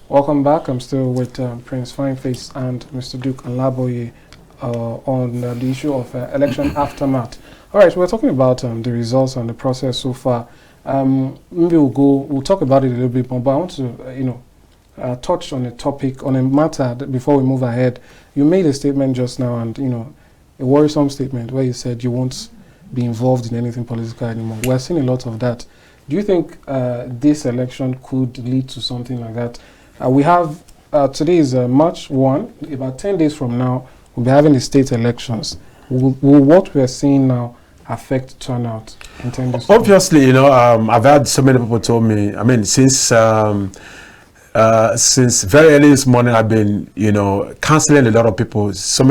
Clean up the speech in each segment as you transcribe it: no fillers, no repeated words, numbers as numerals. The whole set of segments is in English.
Welcome back. I'm still with Prince Fineface and Mr. Duke Alaboye on the issue of election aftermath. All right, we're talking about the results and the process so far. Maybe we'll talk about it a little bit more, but I want to, touch on a topic, on a matter before we move ahead. You made a statement just now, and a worrisome statement where you said you won't be involved in anything political anymore. We're seeing a lot of that. Do you think this election could lead to something like that? We have, today is March 1, about 10 days from now, we'll be having the state elections. Will what we're seeing now affect turnout in 10 days? Obviously, I've had so many people told me, since very early this morning, I've been, counseling a lot of people. Some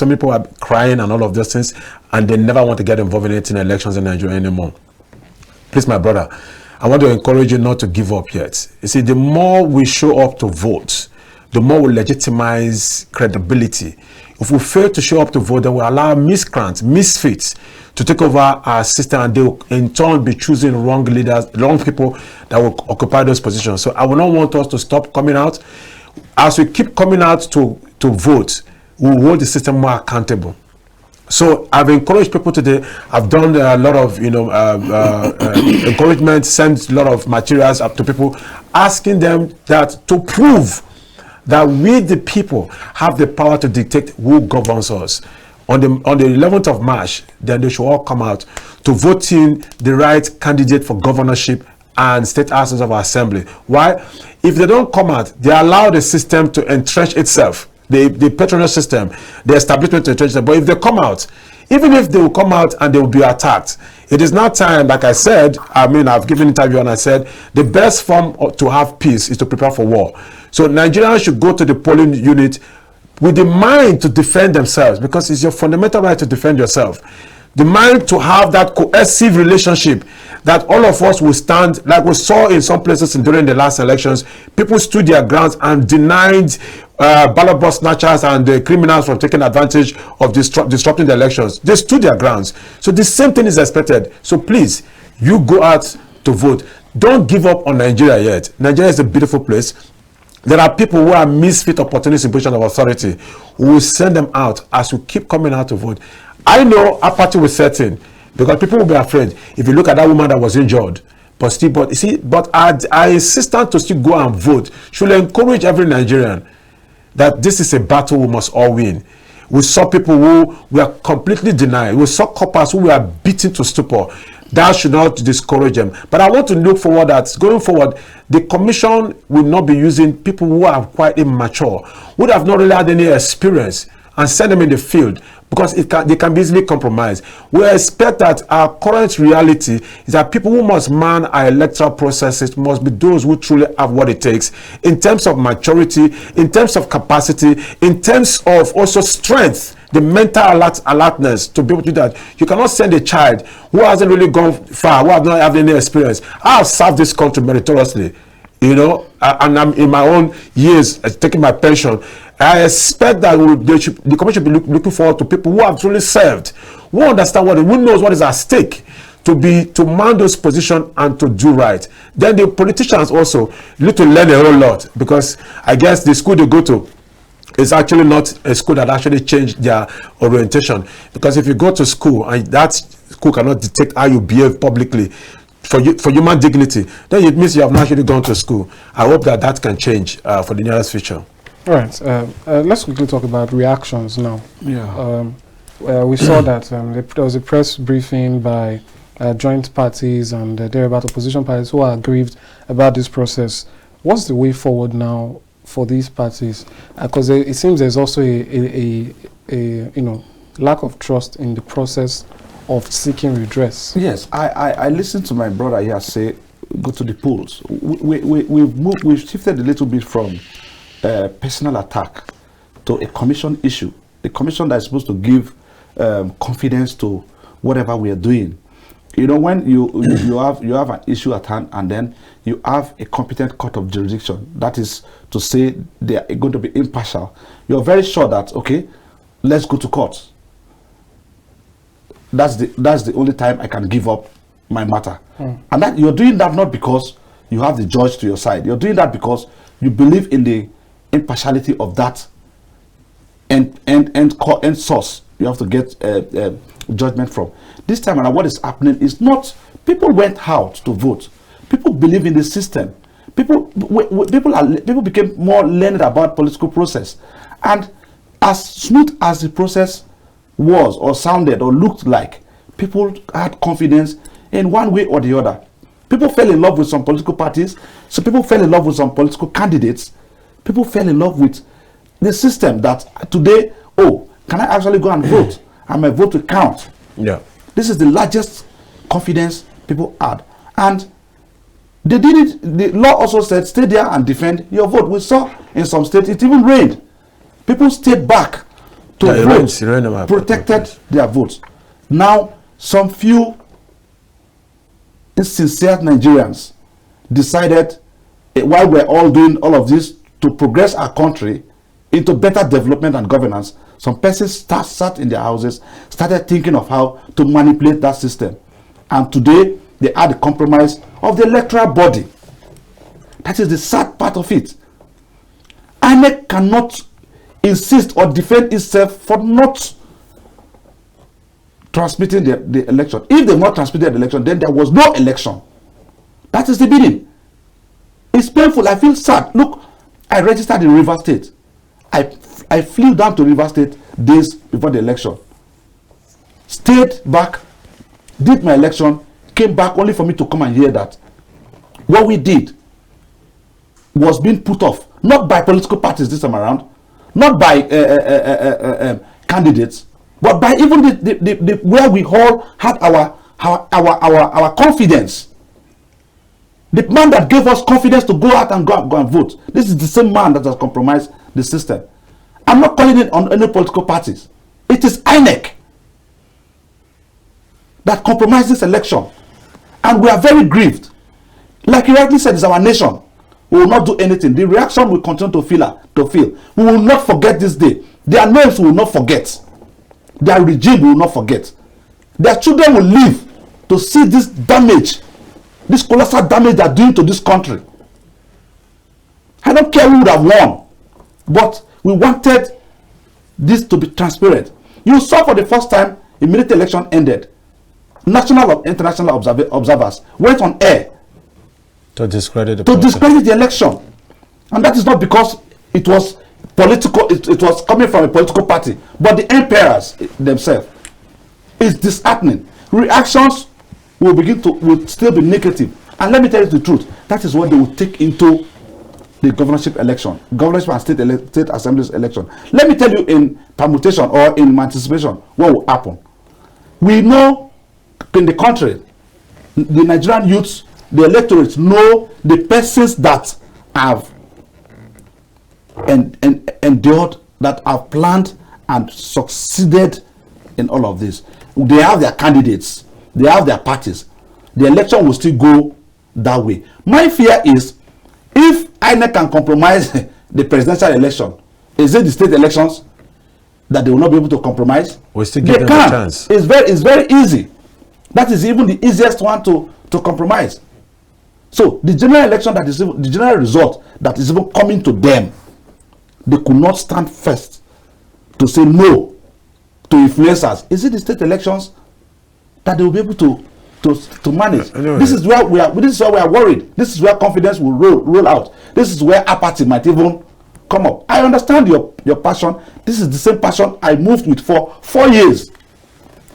people are crying and all of those things, and they never want to get involved in anything elections in Nigeria anymore. Please, my brother, I want to encourage you not to give up yet. You see, the more we show up to vote, the more we legitimize credibility. If we fail to show up to vote, then we allow miscreants, misfits to take over our system, and they will in turn be choosing wrong leaders, wrong people that will occupy those positions. So I will not want us to stop coming out. As we keep coming out to vote, we will hold the system more accountable. So I've encouraged people today. I've done a lot of, encouragement, sent a lot of materials up to people, asking them that to prove that we, the people, have the power to dictate who governs us. On the 11th of March, then they should all come out to vote in the right candidate for governorship and state houses of assembly. Why? If they don't come out, they allow the system to entrench itself. The patronage system, the establishment to entrench itself. But if they come out, even if they will come out and they will be attacked, it is not time, like I said, I've given an interview and I said, the best form to have peace is to prepare for war. So Nigerians should go to the polling unit with the mind to defend themselves, because it's your fundamental right to defend yourself. The mind to have that cohesive relationship that all of us will stand, like we saw in some places during the last elections. People stood their grounds and denied ballot box snatchers and the criminals from taking advantage of disrupting the elections. They stood their grounds. So the same thing is expected. So please, you go out to vote. Don't give up on Nigeria yet. Nigeria is a beautiful place. There are people who are misfit opportunists in position of authority. We will send them out as we keep coming out to vote. I know apathy will set in, because people will be afraid. If you look at that woman that was injured, but our insistence to still go and vote should encourage every Nigerian that this is a battle we must all win. We saw people who were completely denied. We saw coppers who were beaten to stupor. That should not discourage them. But I want to look forward that going forward, the commission will not be using people who are quite immature, would have not really had any experience, and send them in the field, because they can be easily compromised. We expect that our current reality is that people who must man our electoral processes must be those who truly have what it takes in terms of maturity, in terms of capacity, in terms of also strength, the mental alertness to be able to do that. You cannot send a child who hasn't really gone far, who has not had any experience. I have served this country meritoriously, and I'm in my own years taking my pension. I expect that the commission should be looking forward to people who have truly served, who understand who knows what is at stake, to man those positions and to do right. Then the politicians also need to learn a whole lot, because I guess the school they go to is actually not a school that actually changed their orientation. Because if you go to school and that school cannot detect how you behave publicly for human dignity, then it means you have not actually gone to school. I hope that can change for the nearest future. All right, let's quickly talk about reactions now. Yeah. We saw that there was a press briefing by joint parties and thereabout opposition parties who are aggrieved about this process. What's the way forward now for these parties? Because it seems there's also a lack of trust in the process of seeking redress. Yes, I listened to my brother here say, go to the polls. We've shifted a little bit from personal attack to a commission issue. The commission that is supposed to give confidence to whatever we are doing. When you have an issue at hand, and then you have a competent court of jurisdiction, that is to say they are going to be impartial, you're very sure that, okay, let's go to court. That's the only time I can give up my matter. And that you're doing that not because you have the judge to your side. You're doing that because you believe in the impartiality of that end source you have to get judgment from. This time around, what is happening is not people went out to vote. People believe in the system. People became more learned about political process, and as smooth as the process was or sounded or looked like, people had confidence in one way or the other. People fell in love with some political parties. So people fell in love with some political candidates. People fell in love with the system that today, oh, can I actually go and vote? And my vote will count. Yeah. This is the largest confidence people had. And they did it. The law also said, stay there and defend your vote. We saw in some states, it even rained. People stayed back to vote, protected their votes. Now, some few sincere Nigerians decided, while we're all doing all of this to progress our country into better development and governance, some persons sat in their houses, started thinking of how to manipulate that system. And today, they are the compromise of the electoral body. That is the sad part of it. INEC cannot insist or defend itself for not transmitting the election. If they've not transmitted the election, then there was no election. That is the meaning. It's painful. I feel sad. Look, I registered in Rivers State. I flew down to Rivers State days before the election. Stayed back, did my election, came back only for me to come and hear that what we did was being put off, not by political parties this time around, not by candidates, but by even the where we all had our confidence. The man that gave us confidence to go out and go and vote. This is the same man that has compromised the system. I'm not calling it on any political parties. It is INEC that compromised this election. And we are very grieved. Like you rightly said, it's our nation. We will not do anything. The reaction will continue to feel. We will not forget this day. Their names will not forget. Their regime will not forget. Their children will live to see this damage, this colossal damage they are doing to this country. I don't care who would have won, but we wanted this to be transparent. You saw for the first time, immediately the election ended, national or international observers went on air to discredit the election. And that is not because it was political, it was coming from a political party, but the emperors themselves. It's disheartening. Reactions will still be negative. And let me tell you the truth, that is what they will take into the governorship election, governorship and state assemblies election. Let me tell you in permutation or in anticipation what will happen. We know in the country, the Nigerian youths, the electorates know the persons that have endured, that have planned and succeeded in all of this. They have their candidates, they have their parties. The election will still go that way. My fear is, if INEC can compromise the presidential election, is it the state elections that they will not be able to compromise? We still give them a chance. It's very easy. That is even the easiest one to compromise. So the general election, that is the general result that is even coming to them, they could not stand first to say no to influencers. Is it the state elections that they will be able to manage? This is where we are. This is where we are worried. This is where confidence will roll out. This is where apathy might even come up. I understand your passion. This is the same passion I moved with for 4 years,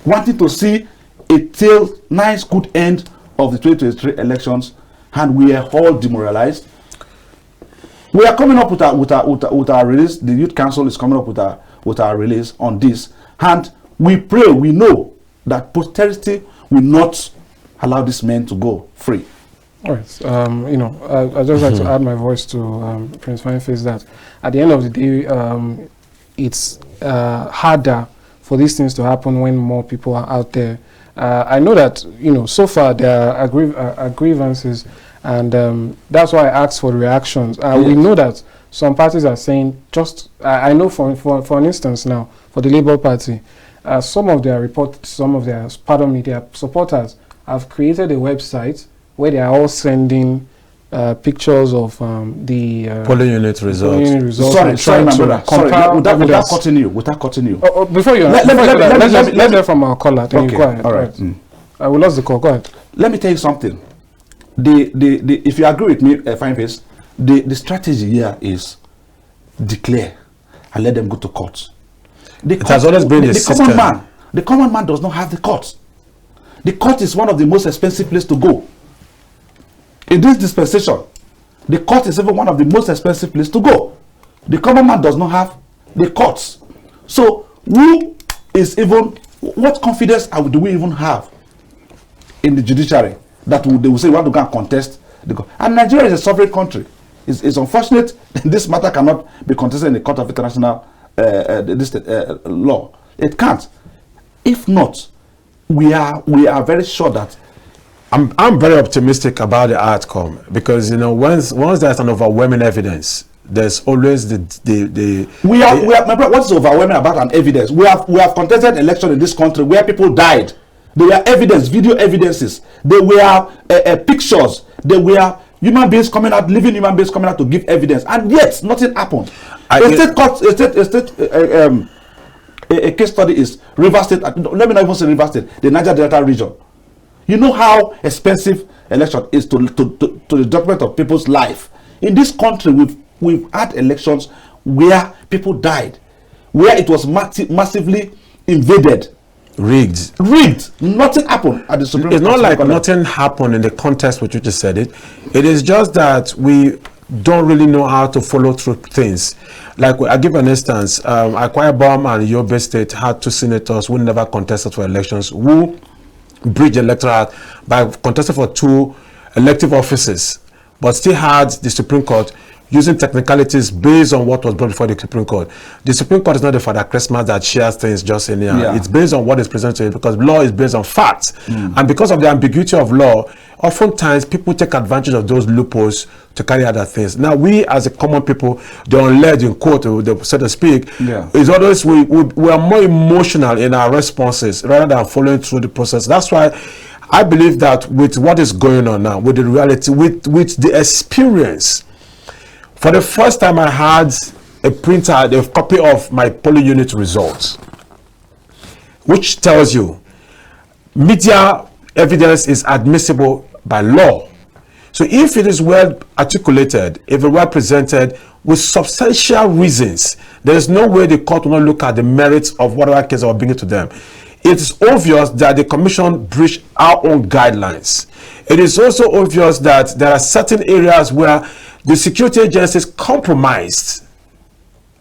wanting to see a nice good end of the 2023 elections, and we are all demoralized. We are coming up with our release. The Youth Council is coming up with our release on this, and we pray, we know that posterity will not allow these men to go free. All right. I just like to add my voice to Prince Fineface that at the end of the day, it's harder for these things to happen when more people are out there. I know that, so far there are grievances, and that's why I asked for the reactions. Yes. We know that some parties are saying, I know for an instance now, for the Labour Party, some of their supporters have created a website where they are all sending pictures of the polling unit results. polling unit results Sorry, and sorry, trying my to brother. Sorry, compare without evidence. cutting you. Before you, Let let's hear from our caller. Then you Okay, go ahead. all right. We lost the call. Go ahead. Let me tell you something. If you agree with me, Fine Face, the strategy here is declare and let them go to court. It has always been a system. The common man does not have the court. The court is one of the most expensive places to go. In this dispensation, the court is even one of the most expensive places to go. The common man does not have the courts. So what confidence do we even have in the judiciary that they will say we want to go and contest the court? And Nigeria is a sovereign country. It's unfortunate this matter cannot be contested in the Court of International Law. It can't. If not, we are very sure that I'm very optimistic about the outcome, because once there's an overwhelming evidence, there's always my brother, what's overwhelming about an evidence? We have contested election in this country where people died. There were evidence, video evidences. There were pictures. There were human beings coming out, living human beings coming out to give evidence, and yet nothing happened. A case study is River State. Let me not even say River State, the Niger Delta region. You know how expensive election is to the development of people's life. In this country, we've had elections where people died, where it was massively invaded, rigged. Nothing happened at the Supreme Court. It's not like nothing happened in the context which you just said it. It is just that we don't really know how to follow through things. Like, I give an instance. Akwa Ibom and Yobe State had 2 senators who never contested for elections, who bridged the electorate by contesting for 2 elective offices, but still had the Supreme Court using technicalities based on what was brought before the Supreme Court. The Supreme Court is not the Father Christmas that shares things just in here. Yeah. It's based on what is presented, because law is based on facts. And because of the ambiguity of law, oftentimes people take advantage of those loopholes to carry other things. Now, we as a common people, the unled, in quote, so to speak, is always we are more emotional in our responses rather than following through the process. That's why I believe that with what is going on now, with the reality, with the experience, for the first time I had a copy of my polling unit results, which tells you media evidence is admissible by law. So if it is well articulated, if it well presented with substantial reasons, there is no way the court will not look at the merits of whatever case I will bring it to them. It is obvious that the commission breached our own guidelines. It is also obvious that there are certain areas where the security agencies compromised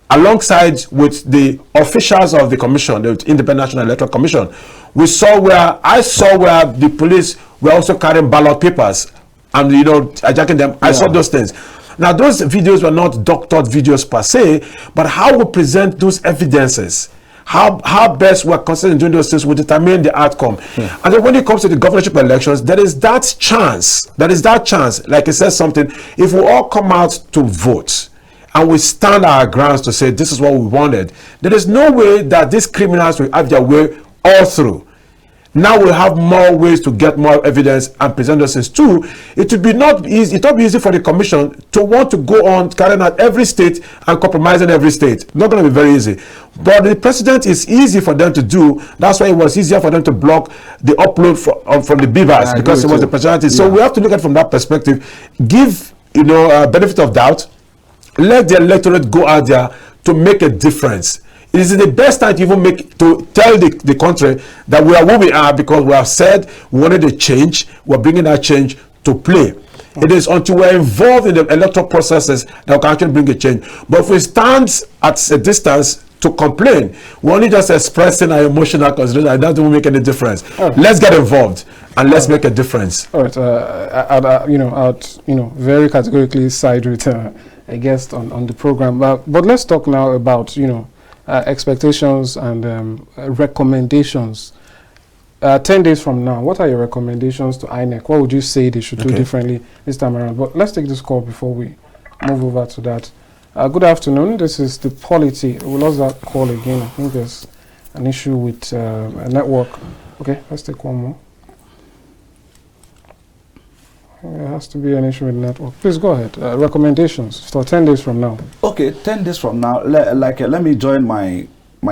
alongside with the officials of the commission, the Independent National Electoral Commission. I saw where the police were also carrying ballot papers and hijacking them. I saw those things. Now, those videos were not doctored videos per se, but how we present those evidences, how best we're considering doing those things will determine the outcome. And then when it comes to the governorship elections, there is that chance, like it says something, if we all come out to vote and we stand our grounds to say this is what we wanted, there is no way that these criminals will have their way all through. Now we have more ways to get more evidence and present those things too. It would be not easy. It would be easy for the commission to want to go on carrying out every state and compromising every state. Not going to be very easy. But the precedent is easy for them to do. That's why it was easier for them to block the upload from the Beavers, because it was the personality. So we have to look at it from that perspective. Give benefit of doubt. Let the electorate go out there to make a difference. It is the best time to even tell the country that we are who we are, because we have said we wanted a change. We're bringing that change to play. It is until we're involved in the electoral processes that we can actually bring a change. But if we stand at a distance to complain, we're only just expressing our emotional consideration, and that doesn't make any difference. Let's get involved and let's make a difference. All right. I'd very categorically side with a guest on the program. But let's talk now about expectations and recommendations. 10 days from now, what are your recommendations to INEC? What would you say they should do differently this time around? But let's take this call before we move over to that. Good afternoon. This is the Polity. We lost that call again. I think there's an issue with a network. Okay, let's take one more. There has to be an issue with network. Please go ahead. Recommendations for 10 days from now. Okay, 10 days from now, let me join my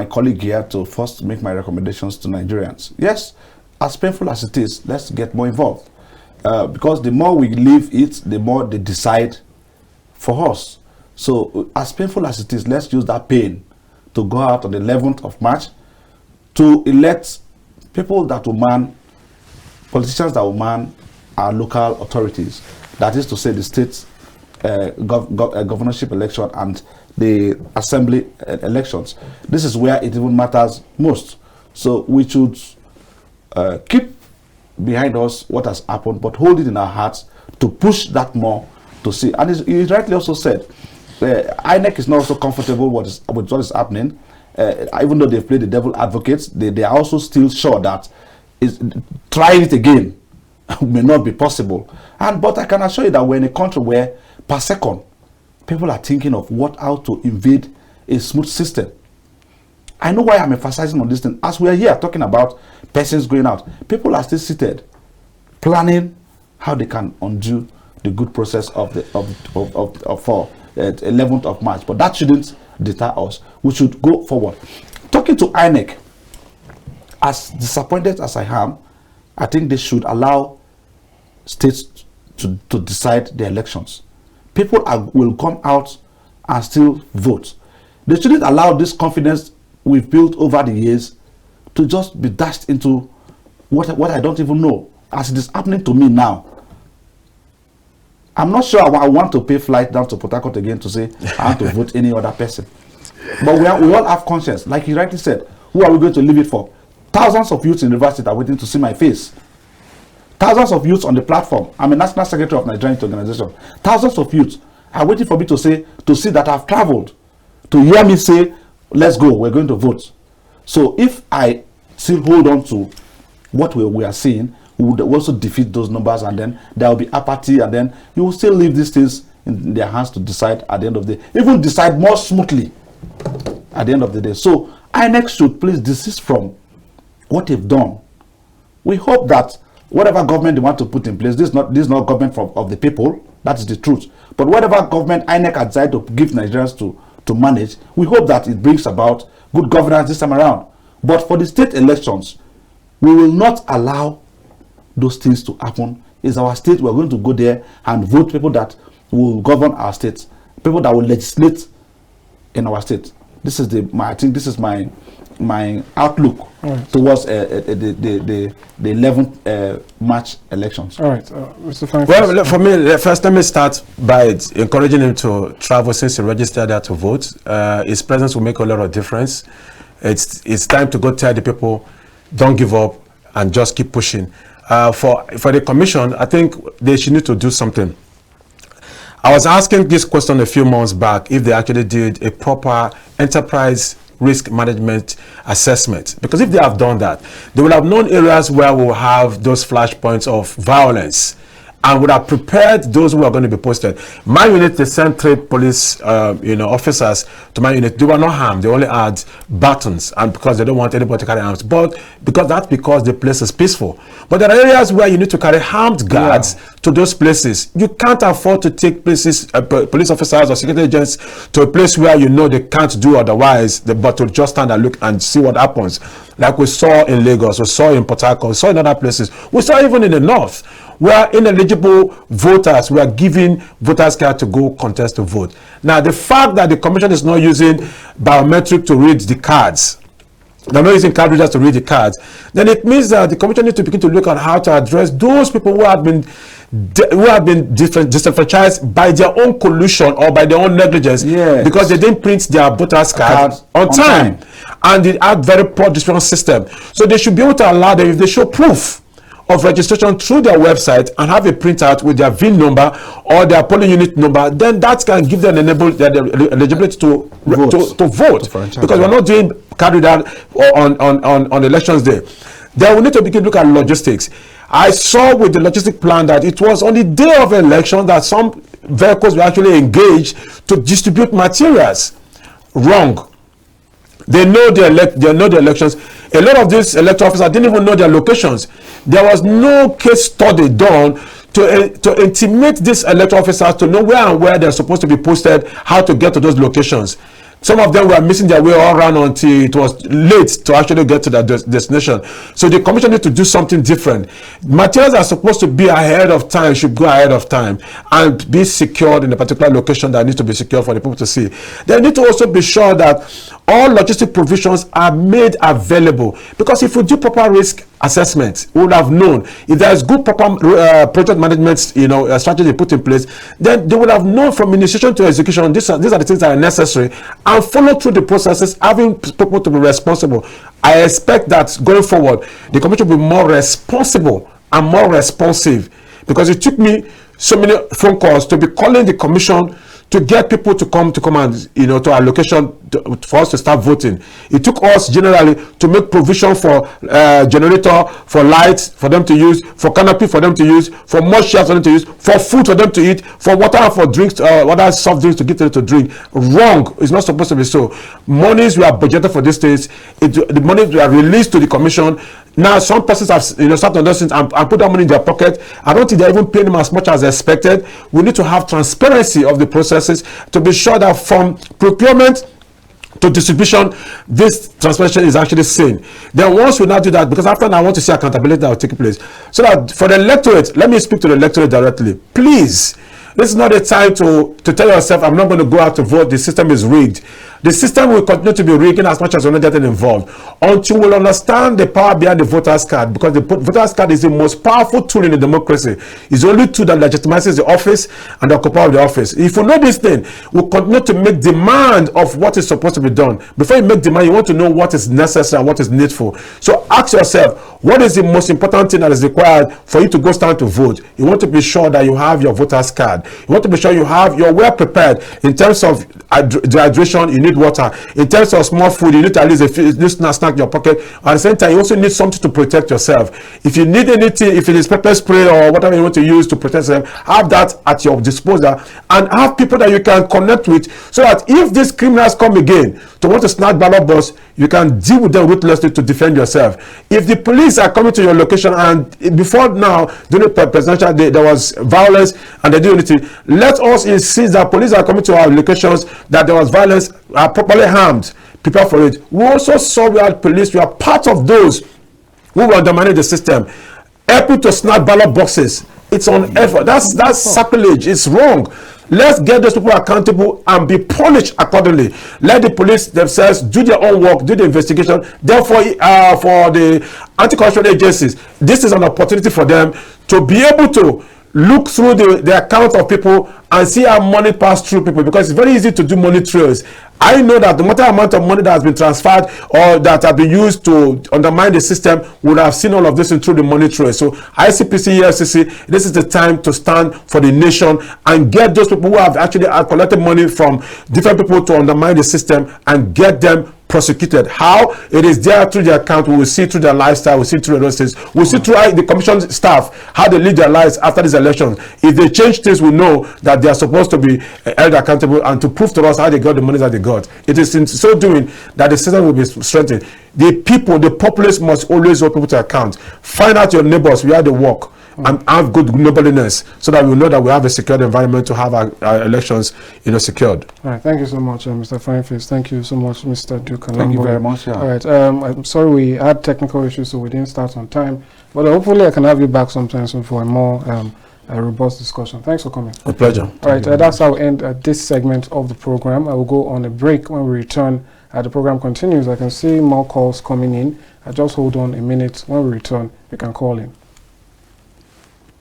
colleague here to first make my recommendations to Nigerians. Yes, as painful as it is, let's get more involved. Because the more we leave it, the more they decide for us. So as painful as it is, let's use that pain to go out on the 11th of March to elect people that will man, politicians that will man our local authorities. That is to say the state governorship election and the assembly elections. This is where it even matters most. So we should keep behind us what has happened, but hold it in our hearts to push that more to see. And he rightly also said, INEC is not also comfortable with what is happening. Even though they've played the devil advocates, they are also still sure that trying it again may not be possible. But I can assure you that we're in a country where per second people are thinking of how to invade a smooth system. I know why I'm emphasizing on this thing. As we are here talking about persons going out, people are still seated planning how they can undo the good process for 11th of March. But that shouldn't deter us. We should go forward. Talking to INEC, as disappointed as I am, I think they should allow states to decide the elections. People will come out and still vote. They shouldn't allow this confidence we've built over the years to just be dashed into what I don't even know, as it is happening to me now. I'm not sure I want to pay flight down to Port Harcourt again to say I want to vote any other person. But we all have conscience. Like you rightly said, who are we going to leave it for? Thousands of youths in the university are waiting to see my face. Thousands of youths on the platform. I'm a national secretary of Nigerian Youth Organization. Thousands of youths are waiting for me to see that I've traveled, to hear me say, let's go, we're going to vote. So if I still hold on to what we are seeing, we would also defeat those numbers, and then there will be apathy, and then you will still leave these things in their hands to decide at the end of the day, even decide more smoothly at the end of the day. So INEC should please desist from what they've done. We hope that whatever government they want to put in place, this is not government of the people, that is the truth. But whatever government INEC has decided to give Nigerians to manage, we hope that it brings about good governance this time around. But for the state elections, we will not allow those things to happen. It's our state. We're going to go there and vote people that will govern our state, people that will legislate in our state. This is I think this is my outlook towards the 11th March elections. All right, Mr. Fine. Well, for me, first let me start by encouraging him to travel since he registered there to vote. His presence will make a lot of difference. It's time to go tell the people, don't give up and just keep pushing. For the commission, I think they should need to do something. I was asking this question a few months back if they actually did a proper enterprise risk management assessment, because if they have done that, they will have known areas where we'll have those flashpoints of violence and would have prepared those who are going to be posted. My unit, they sent 3 police officers to my unit. They were not harmed. They only had batons, and because they don't want anybody to carry arms. But because the place is peaceful. But there are areas where you need to carry armed guards to those places. You can't afford to take places, police officers or security agents to a place where you know they can't do otherwise, but to just stand and look and see what happens. Like we saw in Lagos, we saw in Port Harcourt, we saw in other places. We saw even in the north, where ineligible voters were given voters' card to go contest to vote. Now, the fact that the commission is not using biometric to read the cards, they're not using card readers to read the cards, then it means that the commission needs to begin to look at how to address those people who have been disenfranchised by their own collusion or by their own negligence, because they didn't print their voters' cards on time. And they have very poor distribution system. So they should be able to allow them, if they show proof of registration through their website and have a printout with their VIN number or their polling unit number, then that can give them the eligibility to vote. Because we're not doing card reader on elections day. Then we need to begin to look at logistics. I saw with the logistic plan that it was on the day of election that some vehicles were actually engaged to distribute materials. Wrong. They know the elections. A lot of these electoral officers didn't even know their locations. There was no case study done to intimate these electoral officers to know where and where they're supposed to be posted, how to get to those locations. Some of them were missing their way all around until it was late to actually get to their destination. So the commission need to do something different. Materials are supposed to be ahead of time, should go ahead of time and be secured in a particular location that needs to be secured for the people to see. They need to also be sure that all logistic provisions are made available, because if we do proper risk assessment, we would have known if there is good proper project management strategy put in place, then they would have known from initiation to execution these are the things that are necessary, and follow through the processes, having people to be responsible. I expect that going forward the commission will be more responsible and more responsive, because it took me so many phone calls to be calling the commission to get people to come and to our location for us to start voting. It took us generally to make provision for generator, for lights for them to use, for canopy for them to use, for more chairs for them to use, for food for them to eat, for water, for drinks, water, soft drinks to get them to drink. Wrong. It's not supposed to be so. Monies we are budgeted for these things. The monies were released to the commission. Now some persons have started on those things and put that money in their pocket. I don't think they're even paying them as much as expected. We need to have transparency of the processes to be sure that from procurement to distribution, this transparency is actually seen. Then once we now do that, because after that I want to see accountability that will take place. So that for the electorate, let me speak to the electorate directly. Please, this is not a time to tell yourself, I'm not going to go out to vote, the system is rigged. The system will continue to be rigged as much as we're not getting involved, until we'll understand the power behind the voter's card, because the voter's card is the most powerful tool in the democracy. It's the only tool that legitimizes the office and the occupier of the office. If you know this thing, we'll continue to make demand of what is supposed to be done. Before you make demand, you want to know what is necessary and what is needful. So ask yourself, what is the most important thing that is required for you to go stand to vote? You want to be sure that you have your voter's card. You want to be sure you're well prepared in terms of dehydration. You need water. In terms of small food, you need at least a snack in your pocket. At the same time, you also need something to protect yourself. If you need anything, if it is pepper spray or whatever you want to use to protect yourself, have that at your disposal, and have people that you can connect with, so that if these criminals come again to want to snatch ballot box, you can deal with them ruthlessly to defend yourself. If the police are coming to your location, and before now during the presidential day there was violence and they do anything, let us insist that police are coming to our locations, that there was violence, are properly harmed, prepare for it. We also saw we had police, we are part of those who were undermining the system, helping to snatch ballot boxes. It's on effort. That's sacrilege. It's wrong. Let's get those people accountable and be punished accordingly. Let the police themselves do their own work, do the investigation. Therefore, for the anti-corruption agencies, this is an opportunity for them to be able to look through the account of people and see how money pass through people, because it's very easy to do money trails. I know that no matter amount of money that has been transferred or that have been used to undermine the system, would have seen all of this through the money trail. So ICPC, EFCC, this is the time to stand for the nation and get those people who have actually collected money from different people to undermine the system and get them prosecuted. How? It is there through their account. We will see through their lifestyle, we'll see through those things, we'll see through the commission staff, how they live their lives after these elections. If they change things, we know that they are supposed to be held accountable and to prove to us how they got the money that they got. It is in so doing that the system will be strengthened. The people, the populace must always hold people to account. Find out your neighbors where they work and have good neighborliness, so that we know that we have a secured environment to have our elections secured. All right, thank you so much, Mr. Fineface. Thank you so much, Mr. Duke. Thank you very much. Yeah. All right, I'm sorry we had technical issues, so we didn't start on time, but hopefully I can have you back sometime soon for a more robust discussion. Thanks for coming. A pleasure. All right, that's how we end this segment of the program. I will go on a break. When we return, the program continues. I can see more calls coming in. Just hold on a minute. When we return, you can call in.